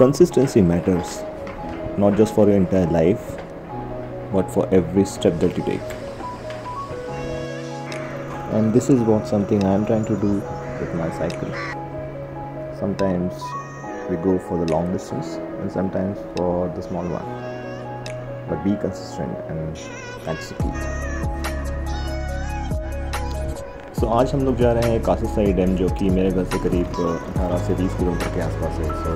Consistency matters, not just for your entire life, but for every step that you take. And this is what something I am trying to do with my cycle. Sometimes we go for the long distance and sometimes for the small one. But be consistent and that's the key. So आज हम लोग जा रहे हैं कासीसाई dam, जो कि मेरे घर से करीब 18 से 20 किलोमीटर के आसपास है. सो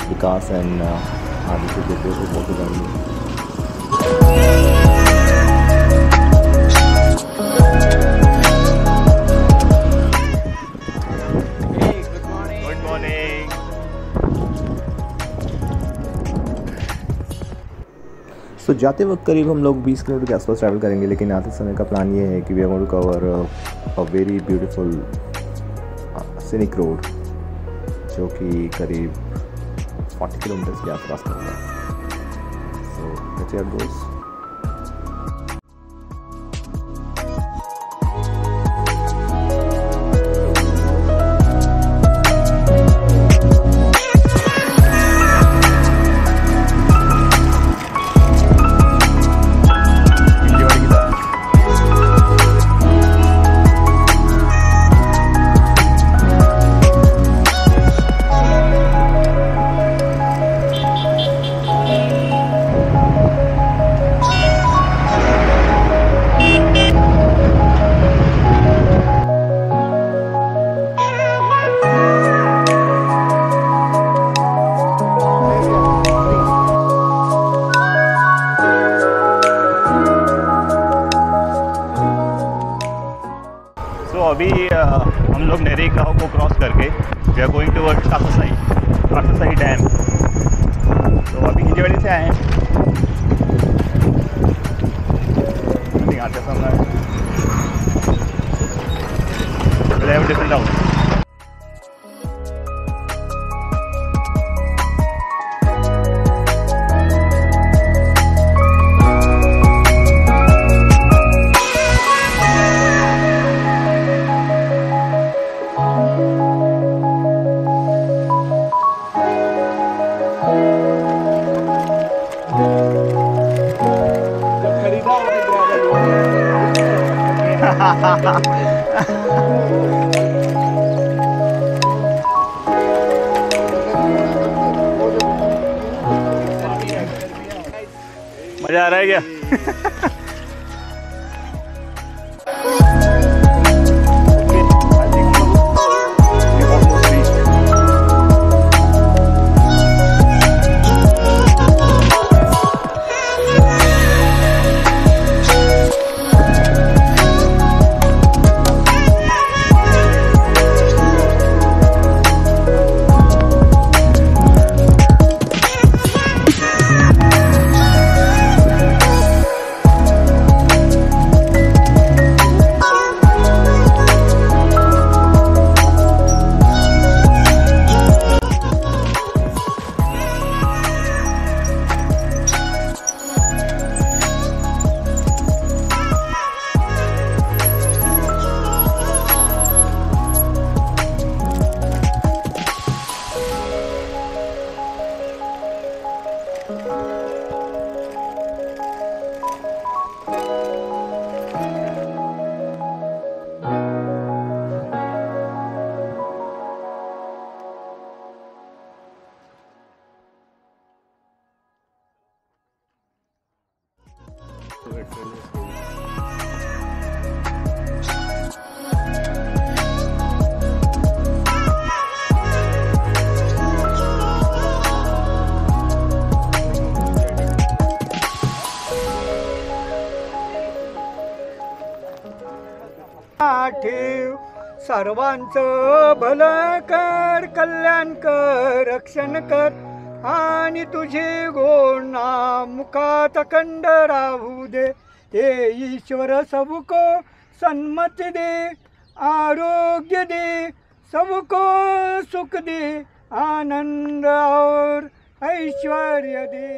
विकास एंड आदित्य के दो बहुत जाएंगे. तो जाते वक्त करीब हम लोग 20 किलोमीटर के आसपास ट्रैवल करेंगे, लेकिन आते समय का प्लान ये है कि we are going to cover a very beautiful scenic road, जो कि करीब 40 किलोमीटर के आसपास का होगा. So let's see how it goes. अभी हम लोग नेरी गाँव को क्रॉस करके we are going towards Kasarsai dam. तो अभी हिंजवाड़ी से आए हैं. आते समय डिफरेंट आउट. मजा आ रहा है क्या? ठेव सर्वांचं भलं कर, कल्याण कर, रक्षण कर, आणि तुझे गुण मुखात खंड राहू दे. हे ईश्वर सबको सन्मति दे, आरोग्य दे, सबको सुख दे, आनंद और ऐश्वर्य दे.